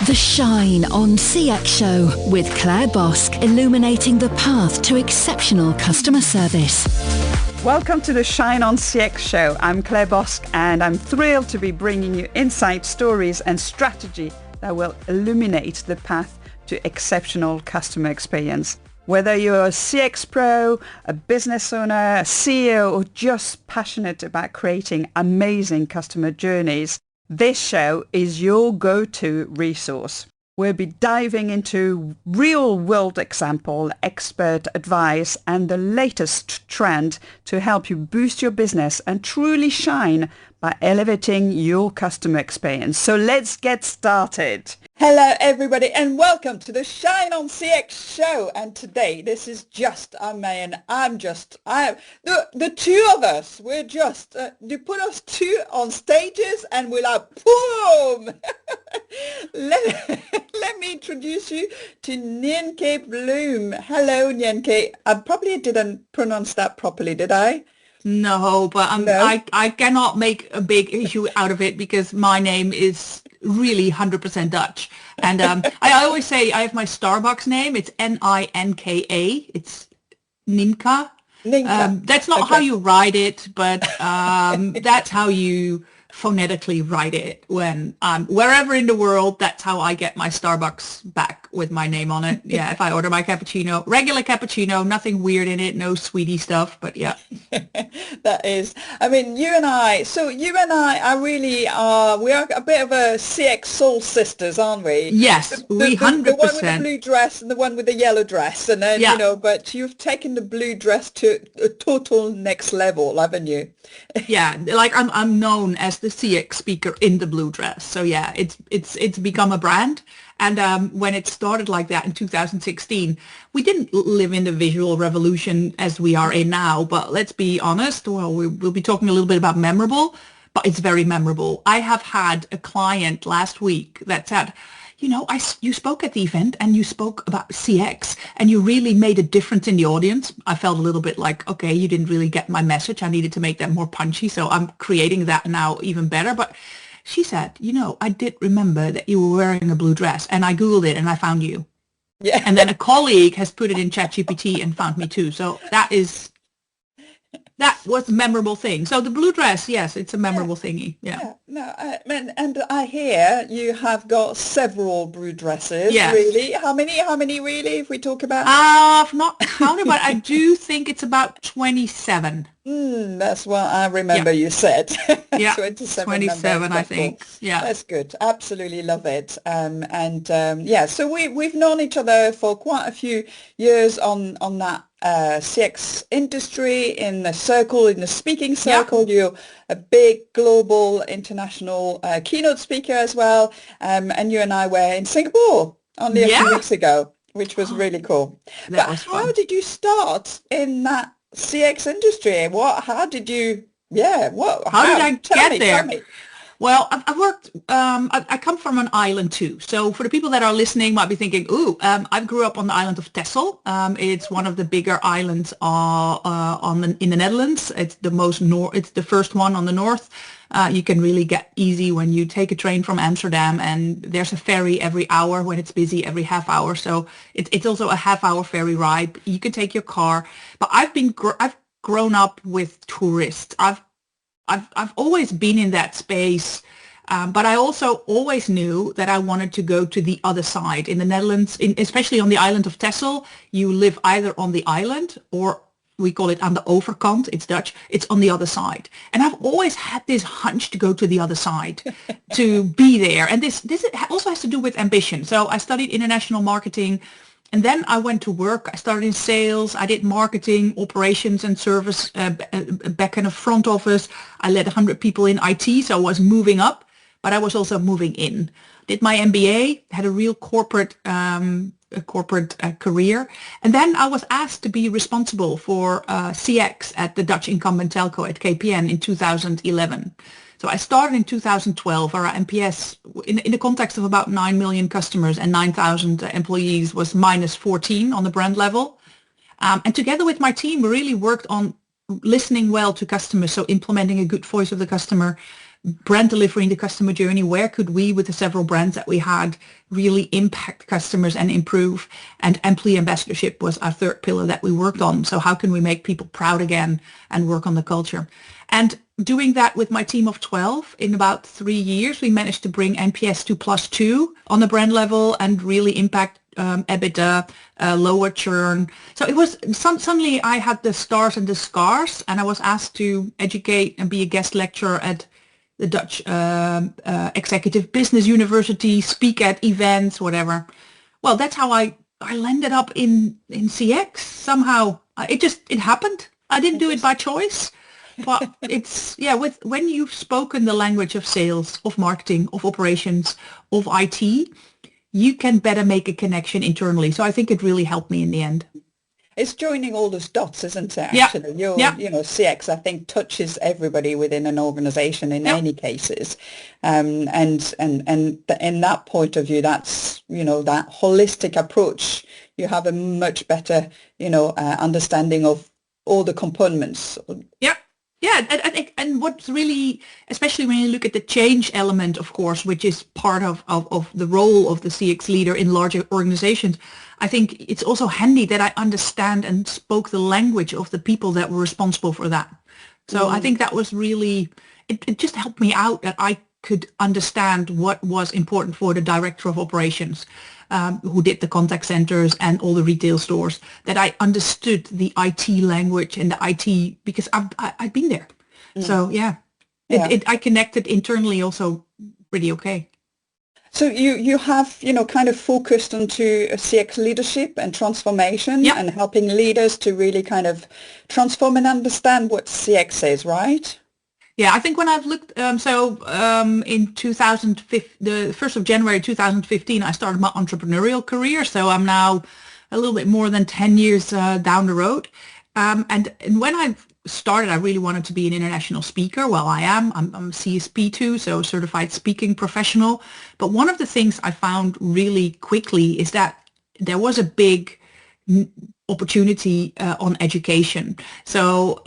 The Shine on CX Show with Claire Bosque, illuminating the path to exceptional customer service. Welcome to the Shine on CX Show. I'm Claire Bosque and I'm thrilled to be bringing you insight, stories and strategy that will illuminate the path to exceptional customer experience. Whether you're a CX pro, a business owner, a CEO, or just passionate about creating amazing customer journeys, this show is your go-to resource. We'll be diving into real-world example, expert advice, and the latest trend to help you boost your business and truly shine by elevating your customer experience. So let's get started. Hello, everybody, and welcome to the Shine on CX show. And today, this is just the two of us. We're just, you put us two on stages and we're like, boom! Let me introduce you to Nienke Bloom. Hello, Nienke. I probably didn't pronounce that properly, did I? No, but I cannot make a big issue out of it because my name is really 100% Dutch. And I always say I have my Starbucks name. It's Ninka. It's Nienke. That's not how you write it, but that's how you phonetically write it when I'm wherever in the world. That's how I get my Starbucks back with my name on it. Yeah, if I order my cappuccino, regular cappuccino, nothing weird in it, no sweetie stuff, but yeah. That is, I mean, you and I are really, we are a bit of a CX soul sisters, aren't we? Yes, we 100%. The one with the blue dress and the one with the yellow dress, and then, but you've taken the blue dress to a total next level, haven't you? Yeah, like I'm known as the CX speaker in the blue dress. So yeah, it's become a brand. And when it started like that in 2016, we didn't live in the visual revolution as we are in now. But let's be honest, well, we'll be talking a little bit about memorable, but it's very memorable. I have had a client last week that said, you spoke at the event and you spoke about CX and you really made a difference in the audience. I felt a little bit like, okay, you didn't really get my message. I needed to make that more punchy. So I'm creating that now even better. But she said, I did remember that you were wearing a blue dress and I Googled it and I found you. Yeah. And then a colleague has put it in ChatGPT and found me too. So that was a memorable thing. So the blue dress, yes, it's a memorable thingy. Yeah. And I hear you have got several blue dresses. Yes. Really? How many really, if we talk about? I've not counted, but I do think it's about 27. That's what I remember you said. Yeah, 27, I think. Cool. Yeah. That's good. Absolutely love it. So we've known each other for quite a few years on that CX industry, in the circle, in the speaking circle. Yep. You're a big global international keynote speaker as well. And you and I were in Singapore only a few weeks ago, which was really cool. But how did you start in that CX industry? How did I get there? Well, I've worked, I come from an island too. So for the people that are listening might be thinking, I grew up on the island of Texel. It's one of the bigger islands in the Netherlands. It's it's the first one on the north. You can really get easy when you take a train from Amsterdam, and there's a ferry every hour when it's busy, every half hour. So it's also a half-hour ferry ride. You can take your car. But I've grown up with tourists. I've always been in that space, but I also always knew that I wanted to go to the other side. In the Netherlands, especially on the island of Texel, you live either on the island or we call it aan de overkant, it's Dutch, it's on the other side. And I've always had this hunch to go to the other side, to be there. And this also has to do with ambition. So I studied international marketing. And then I went to work. I started in sales. I did marketing, operations and service, back in the front office. I led 100 people in IT, so I was moving up, but I was also moving in. Did my MBA, had a real corporate career. And then I was asked to be responsible for CX at the Dutch incumbent telco at KPN in 2011. So I started in 2012. Our NPS, in the context of about 9 million customers and 9,000 employees, was minus 14 on the brand level. And together with my team, we really worked on listening well to customers, so implementing a good voice of the customer, brand delivery in the customer journey. Where could we, with the several brands that we had, really impact customers and improve? And employee ambassadorship was our third pillar that we worked on. So how can we make people proud again and work on the culture? And doing that with my team of 12, in about 3 years, we managed to bring NPS to +2 on the brand level and really impact EBITDA, lower churn. So it was suddenly I had the stars and the scars, and I was asked to educate and be a guest lecturer at the Dutch Executive Business University, speak at events, whatever. Well, that's how I landed up in CX somehow. It happened. I didn't do it by choice. But it's, when you've spoken the language of sales, of marketing, of operations, of IT, you can better make a connection internally. So I think it really helped me in the end. It's joining all those dots, isn't it? Yeah. Actually, Yeah. CX, I think, touches everybody within an organization in any cases. And in that point of view, that's, that holistic approach, you have a much better, understanding of all the components. Yeah. Yeah, and what's really, especially when you look at the change element, of course, which is part of the role of the CX leader in larger organizations, I think it's also handy that I understand and spoke the language of the people that were responsible for that. So I think that was really, it just helped me out that I could understand what was important for the director of operations, who did the contact centers and all the retail stores, that I understood the IT language and the IT, because I've been there. So I connected internally also pretty okay. So you have, kind of focused onto CX leadership and transformation and helping leaders to really kind of transform and understand what CX is, right? Yeah, I think when I've looked, in 2015, the 1st of January 2015, I started my entrepreneurial career. So I'm now a little bit more than 10 years down the road. And when I started, I really wanted to be an international speaker. Well, I'm CSP2, so certified speaking professional. But one of the things I found really quickly is that there was a big opportunity on education. So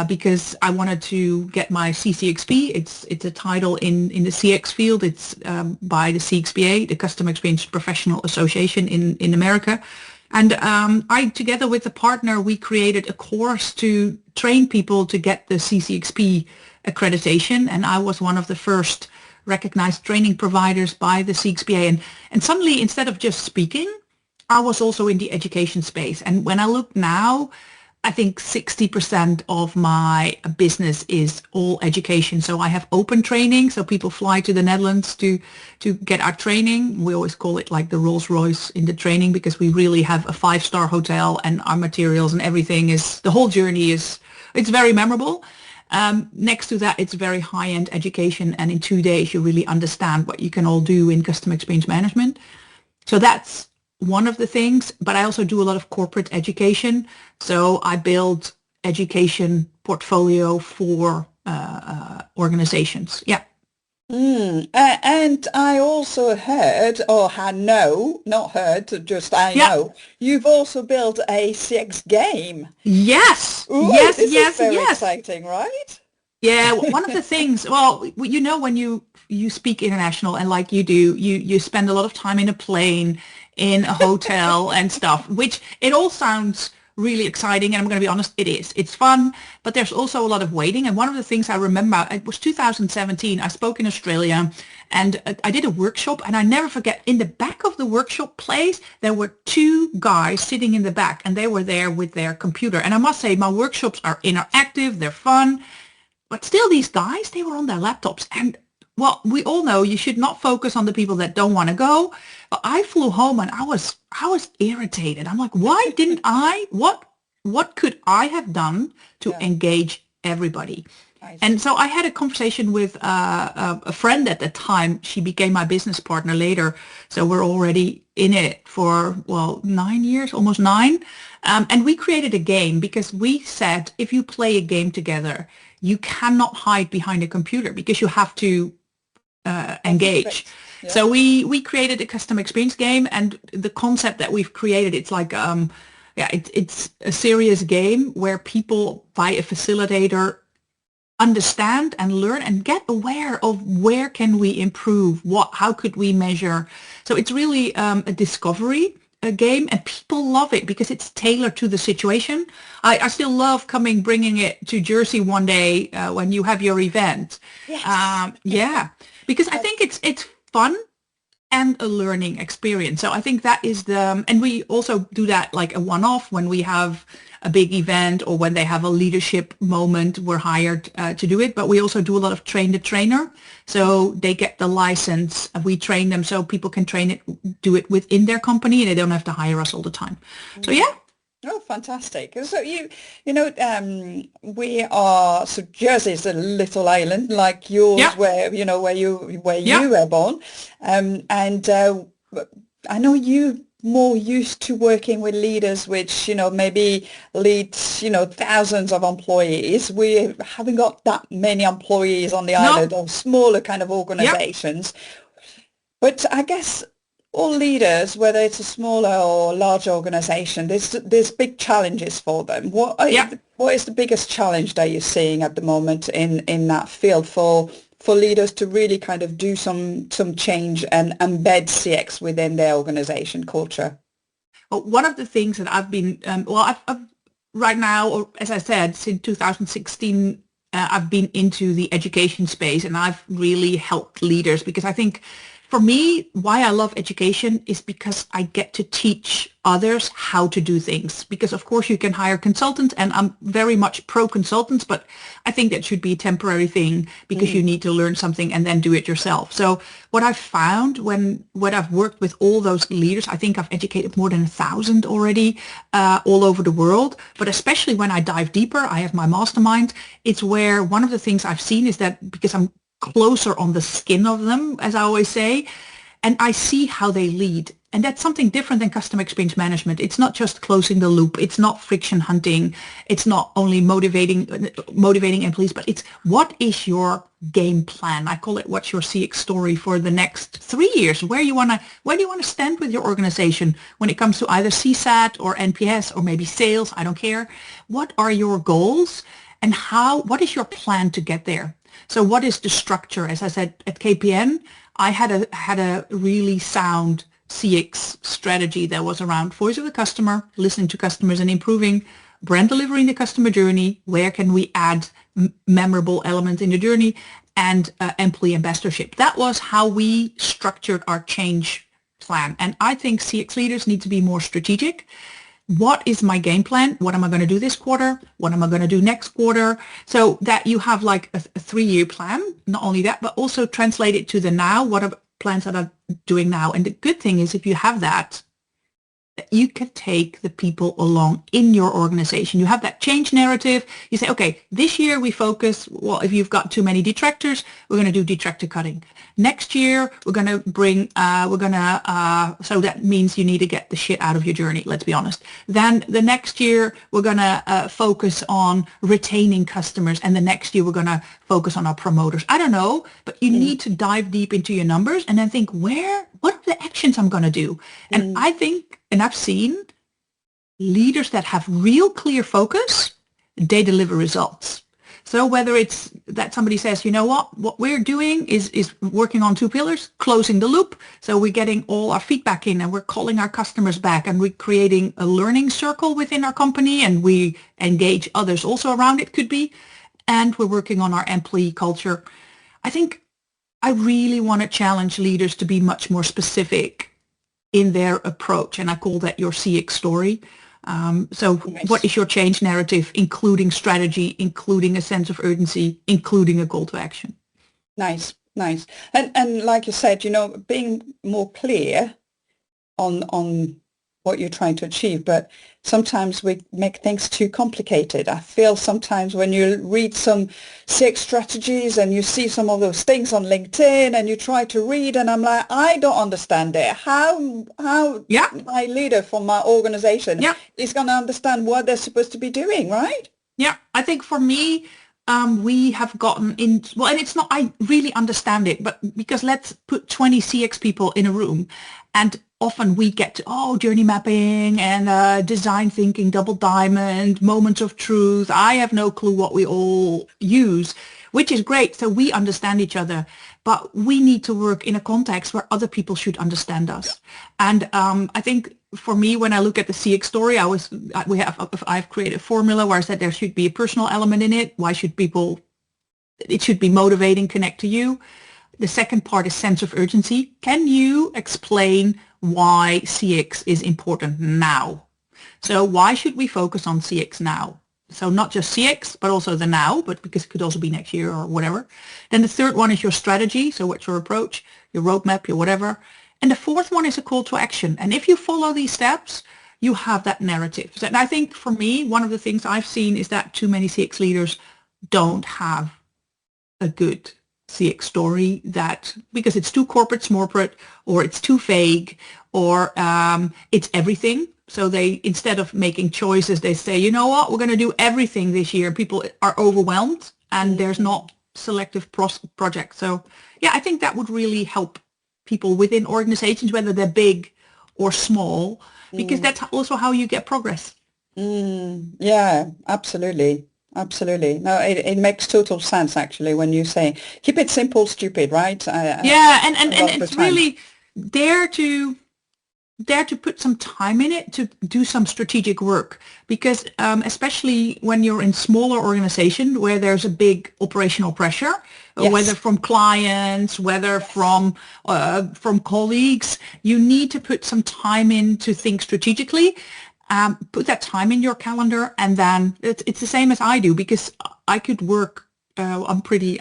because I wanted to get my CCXP, it's a title in the CX field. It's by the CXPA, the Customer Experience Professional Association in America. And I, together with a partner, we created a course to train people to get the CCXP accreditation. And I was one of the first recognized training providers by the CXPA. And suddenly, instead of just speaking, I was also in the education space. And when I look now, I think 60% of my business is all education. So I have open training. So people fly to the Netherlands to get our training. We always call it like the Rolls Royce in the training, because we really have a 5-star hotel and our materials and everything is, the whole journey is, it's very memorable. Next to that, it's very high-end education. And in 2 days, you really understand what you can all do in customer experience management. So that's one of the things, but I also do a lot of corporate education. So I build education portfolio for organizations. Yeah. And I also heard, know, you've also built a CX game. Yes. Ooh, yes. This yes. is very yes. exciting, right? Yeah, one of the things, well, when you speak international and like you do, you spend a lot of time in a plane, in a hotel and stuff, which it all sounds really exciting. And I'm going to be honest, it is. It's fun, but there's also a lot of waiting. And one of the things I remember, it was 2017, I spoke in Australia and I did a workshop, and I never forget, in the back of the workshop place, there were 2 guys sitting in the back, and they were there with their computer. And I must say, my workshops are interactive, they're fun. But still, these guys, they were on their laptops. And, well, we all know you should not focus on the people that don't want to go. But I flew home and I was irritated. I'm like, why didn't what could I have done to engage everybody? And so I had a conversation with a friend at the time. She became my business partner later. So we're already in it for, 9 years, almost 9. And we created a game because we said, if you play a game together, you cannot hide behind a computer because you have to engage. Yeah. So we created a custom experience game, and the concept that we've created, it's like, it's a serious game where people, by a facilitator, understand and learn and get aware of where can we improve, how could we measure. So it's really a discovery game, and people love it because it's tailored to the situation. I still love bringing it to Jersey one day when you have your event. Yes. Yeah, because I think it's fun and a learning experience. So I think that is and we also do that like a one-off when we have a big event or when they have a leadership moment, we're hired to do it. But we also do a lot of train the trainer. So they get the license, we train them so people can do it within their company, and they don't have to hire us all the time. So yeah. Oh, fantastic. So we are, so Jersey is a little island like yours, Yeah. where, you Yeah. were born. And I know you more used to working with leaders which, maybe lead, thousands of employees. We haven't got that many employees on the No. island, or smaller kind of Yeah. organizations. But I guess all leaders, whether it's a smaller or larger organization, there's big challenges for them. What is the biggest challenge that you're seeing at the moment in that field for leaders to really kind of do some change and embed CX within their organization culture? Well, one of the things that I've been, I've right now, or as I said, since 2016, I've been into the education space, and I've really helped leaders because I think for me, why I love education is because I get to teach others how to do things. Because of course you can hire consultants, and I'm very much pro consultants, but I think that should be a temporary thing because you need to learn something and then do it yourself. So what I've found when I've worked with all those leaders, I think I've educated more than 1,000 already all over the world. But especially when I dive deeper, I have my mastermind. It's where one of the things I've seen is that because I'm closer on the skin of them, as I always say, and I see how they lead. And that's something different than customer experience management. It's not just closing the loop. It's not friction hunting. It's not only motivating employees, but it's what is your game plan? I call it what's your CX story for the next 3 years? Where do you want to stand with your organization when it comes to either CSAT or NPS or maybe sales? I don't care. What are your goals, and what is your plan to get there? So what is the structure? As I said, at KPN, I had a really sound CX strategy that was around voice of the customer, listening to customers and improving, brand delivery in the customer journey, where can we add memorable elements in the journey, and employee ambassadorship. That was how we structured our change plan. And I think CX leaders need to be more strategic. What is my game plan? What am I going to do this quarter? What am I going to do next quarter? So that you have like a 3-year plan. Not only that, but also translate it to the now. What are plans that I'm doing now? And the good thing is if you have that, you can take the people along in your organization. You have that change narrative. You say, okay, this year we focus, well, if you've got too many detractors, we're going to do detractor cutting. Next year, we're going to so that means you need to get the shit out of your journey, let's be honest. Then the next year, we're going to focus on retaining customers. And the next year, we're going to focus on our promoters. I don't know, but you need to dive deep into your numbers and then think, what are the actions I'm going to do? And I think, and I've seen leaders that have real clear focus, they deliver results. So whether it's that somebody says, you know what we're doing is working on 2 pillars, closing the loop. So we're getting all our feedback in and we're calling our customers back and we're creating a learning circle within our company and we engage others also around it, could be. And we're working on our employee culture. I think I really want to challenge leaders to be much more specific in their approach. And I call that your CX story. So nice. What is your change narrative, including strategy, including a sense of urgency, including a call to action? Nice. And like you said, being more clear on what you're trying to achieve, but sometimes we make things too complicated. I feel sometimes when you read some CX strategies and you see some of those things on LinkedIn and you try to read and I'm like, I don't understand it. How my leader from my organization is going to understand what they're supposed to be doing, right? Yeah, I think for me, we have gotten in, well, and it's not, I really understand it, but because let's put 20 CX people in a room and often we get to, journey mapping and design thinking, double diamond, moments of truth. I have no clue what we all use, which is great. So we understand each other, but we need to work in a context where other people should understand us. And I think for me, when I look at the CX story, I've created a formula where I said there should be a personal element in it. Why should people, it should be motivating, connect to you. The second part is sense of urgency. Can you explain why CX is important now? So why should we focus on CX now? So not just CX, but also the now, but because it could also be next year or whatever. Then the third one is your strategy. So what's your approach, your roadmap, your whatever. And the fourth one is a call to action. And if you follow these steps, you have that narrative. And I think for me, one of the things I've seen is that too many CX leaders don't have a good CX story, that because it's too corporate, or it's too vague, or it's everything. So they, instead of making choices, they say, you know what, we're going to do everything this year. People are overwhelmed and there's not selective projects. So yeah, I think that would really help people within organizations, whether they're big or small, because that's also how you get progress. Yeah, absolutely. Absolutely. No, it makes total sense, actually, when you say keep it simple, stupid, right? Yeah, and it's really dare to put some time in it to do some strategic work, because especially when you're in smaller organization where there's a big operational pressure, whether from clients, whether from colleagues, you need to put some time in to think strategically. Put that time in your calendar, and then it's the same as I do, because I could work. I'm pretty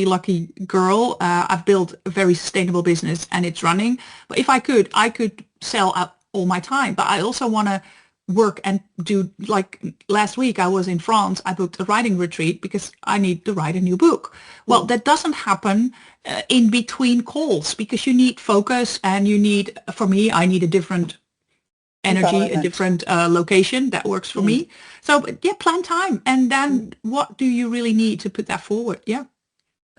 lucky girl. I've built a very sustainable business and it's running. But if I could sell out all my time. But I also want to work and do, like last week I was in France. I booked a writing retreat because I need to write a new book. Well, that doesn't happen in between calls, because you need focus, and you need, for me, I need a different energy, a different location that works for me. So yeah, plan time, and then what do you really need to put that forward? Yeah.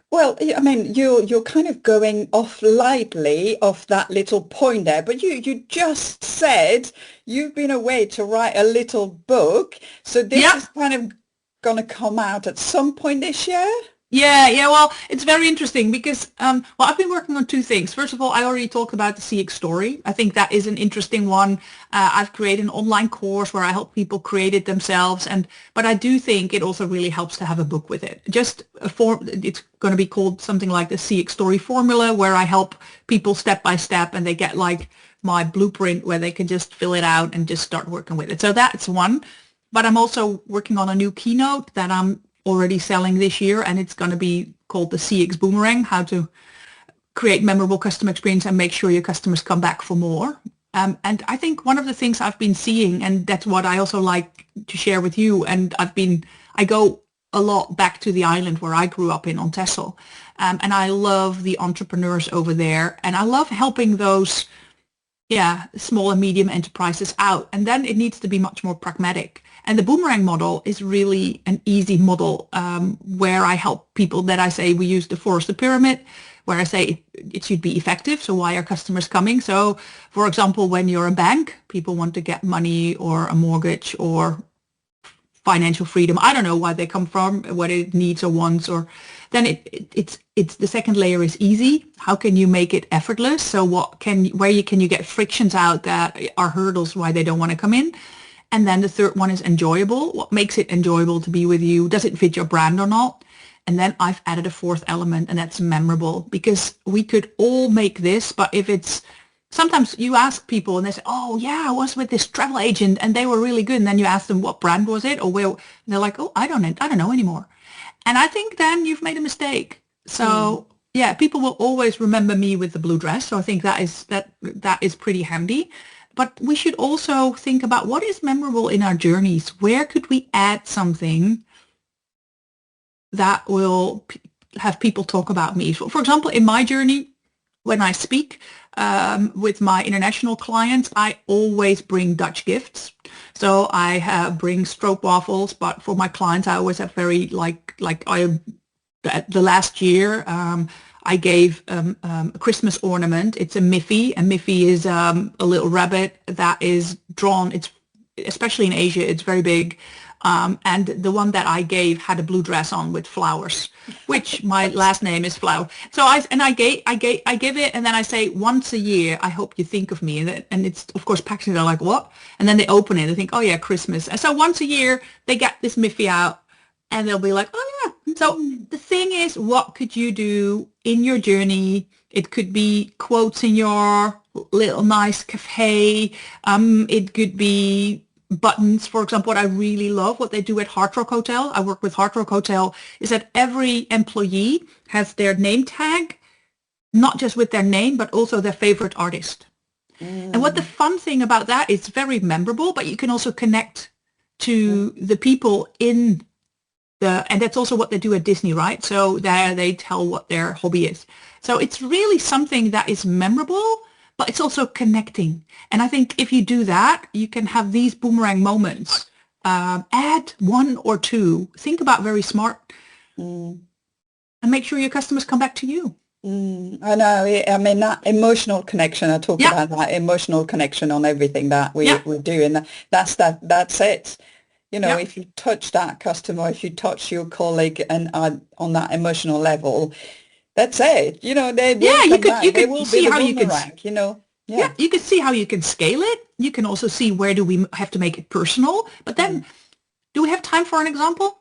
Well, I mean, you're kind of going off lightly off that little point there, but you just said you've been away to write a little book, so this is kind of going to come out at some point this year. Yeah. Well, it's very interesting because, I've been working on two things. First of all, I already talked about the CX story. I think that is an interesting one. I've created an online course where I help people create it themselves. But I do think it also really helps to have a book with it. Just it's going to be called something like the CX story formula, where I help people step by step, and they get like my blueprint where they can just fill it out and just start working with it. So that's one. But I'm also working on a new keynote that I'm already selling this year, and it's going to be called the CX Boomerang, how to create memorable customer experience and make sure your customers come back for more. And I think one of the things I've been seeing, and that's what I also like to share with you, and I go a lot back to the island where I grew up in on Texel, and I love the entrepreneurs over there, and I love helping those small and medium enterprises out. And then it needs to be much more pragmatic. And the boomerang model is really an easy model, where I help people that I say we use the Forrester pyramid, where I say it should be effective. So why are customers coming? So for example, when you're a bank, people want to get money or a mortgage or financial freedom. I don't know why they come from, what it needs or wants, or then it's the second layer is easy. How can you make it effortless? So can you get frictions out that are hurdles why they don't want to come in? And then the third one is enjoyable. What makes it enjoyable to be with you? Does it fit your brand or not? And then I've added a fourth element, and that's memorable, because we could all make this, but if it's, sometimes you ask people and they say, oh yeah, I was with this travel agent and they were really good. And then you ask them what brand was it or where, and they're like, oh, I don't know anymore. And I think then you've made a mistake. So yeah, people will always remember me with the blue dress. So I think that is pretty handy. But we should also think about what is memorable in our journeys. Where could we add something that will have people talk about me? So for example, in my journey, when I speak with my international clients, I always bring Dutch gifts. So I bring stroopwafels, but for my clients, I always have very the last year, I gave a Christmas ornament. It's a Miffy. A Miffy is a little rabbit that is drawn. It's especially in Asia, it's very big. And the one that I gave had a blue dress on with flowers, which my last name is Flower. So I give it, and then I say once a year, I hope you think of me, and it's of course packaging. They're like, what? And then they open it, and they think, oh yeah, Christmas. And so once a year, they get this Miffy out, and they'll be like, oh yeah. So the thing is, what could you do in your journey? It could be quotes in your little nice cafe. It could be buttons, for example. What I really love, what they do at Hard Rock Hotel, I work with Hard Rock Hotel, is that every employee has their name tag, not just with their name, but also their favorite artist. And what the fun thing about that is very memorable, but you can also connect to the people in and that's also what they do at Disney, right? So there they tell what their hobby is. So it's really something that is memorable, but it's also connecting. And I think if you do that, you can have these boomerang moments. Add one or two. Think about very smart. And make sure your customers come back to you. I know. I mean, that emotional connection, I talk about that emotional connection on everything that we do. And that's it. You know, if you touch that customer, if you touch your colleague and on that emotional level, that's it. You know, they will see be how the you can, boomerang, you know. Yeah, you can see how you can scale it. You can also see where do we have to make it personal. But then, do we have time for an example?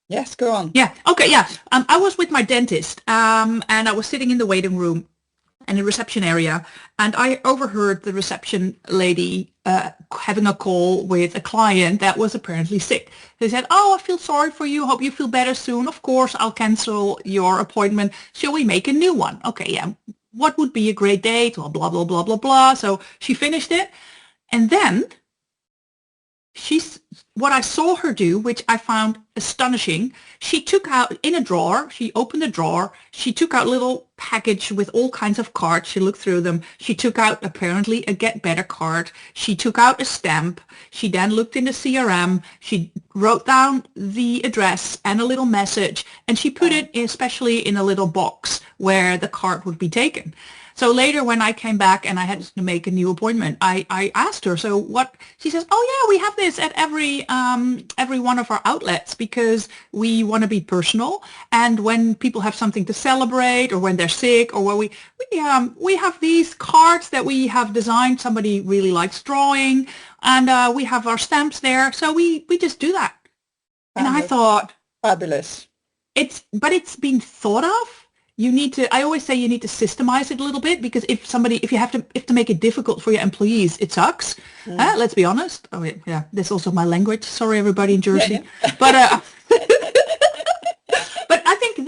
Yes, go on. Yeah. Okay. Yeah. I was with my dentist, and I was sitting in the waiting room and the reception area, and I overheard the reception lady having a call with a client that was apparently sick. They said, oh, I feel sorry for you. Hope you feel better soon. Of course, I'll cancel your appointment. Shall we make a new one? Okay, yeah. What would be a great date? Blah, blah, blah, blah, blah, blah. So she finished it. And then what I saw her do, which I found astonishing, she took out in a drawer, she opened a drawer, she took out a little package with all kinds of cards, she looked through them, she took out apparently a Get Better card, she took out a stamp, she then looked in the CRM, she wrote down the address and a little message, and she put it especially in a little box where the card would be taken. So later when I came back and I had to make a new appointment, I asked her, so what? She says, oh yeah, we have this at every one of our outlets because we want to be personal. And when people have something to celebrate or when they're sick or when we have these cards that we have designed. Somebody really likes drawing and we have our stamps there. So we just do that. And I thought, fabulous. It's been thought of. I always say you need to systemize it a little bit because if you have to make it difficult for your employees, it sucks. Let's be honest. Oh yeah, that's also my language. Sorry, everybody in Jersey. Yeah. But but I think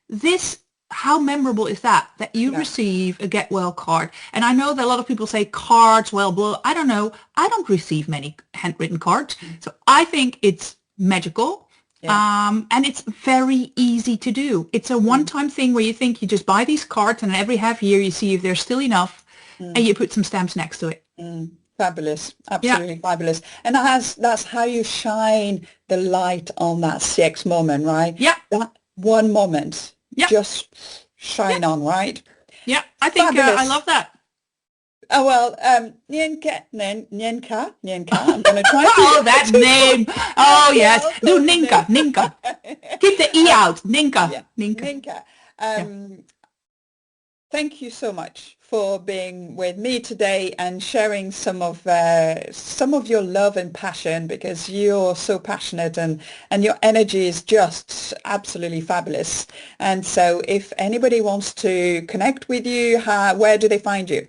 this. How memorable is that you receive a get well card? And I know that a lot of people say cards, well, blah. I don't know. I don't receive many handwritten cards, so I think it's magical. Yeah. And it's very easy to do. It's a one-time thing where you think you just buy these cards and every half year you see if they're still enough and you put some stamps next to it. Fabulous. Absolutely fabulous. And that's how you shine the light on that CX moment, right? Yeah. That one moment just shine on, right? Yeah, I think I love that. Oh, well, Nienke, I'm going to try to... Oh, that name. Oh, yes. Do Nienke. Keep the E out. Nienke. Yeah. Nienke. Thank you so much for being with me today and sharing some of your love and passion, because you're so passionate and your energy is just absolutely fabulous. And so if anybody wants to connect with you, where do they find you?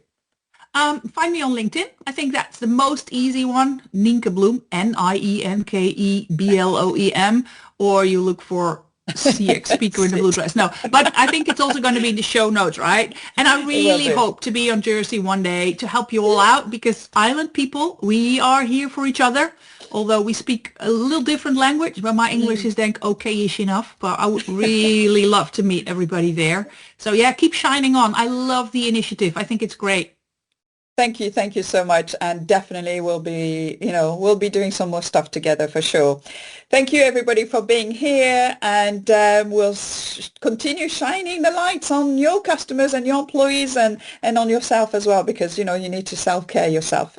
Find me on LinkedIn. I think that's the most easy one. Nienke Bloem, NIENKE BLOEM, or you look for CX speaker in the blue dress. No, but I think it's also going to be in the show notes, right? And I really hope to be on Jersey one day to help you all out, because island people, we are here for each other. Although we speak a little different language, but my English is then okay-ish enough. But I would really love to meet everybody there. So yeah, keep shining on. I love the initiative. I think it's great. Thank you so much, and definitely we'll be doing some more stuff together for sure. Thank you everybody for being here, and we'll continue shining the lights on your customers and your employees and on yourself as well, because you need to self-care yourself.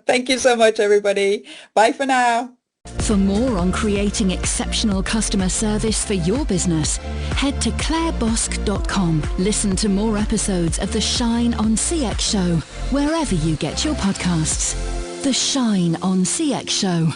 Thank you so much everybody. Bye for now. For more on creating exceptional customer service for your business, head to clairebosk.com. Listen to more episodes of The Shine on CX Show, wherever you get your podcasts. The Shine on CX Show.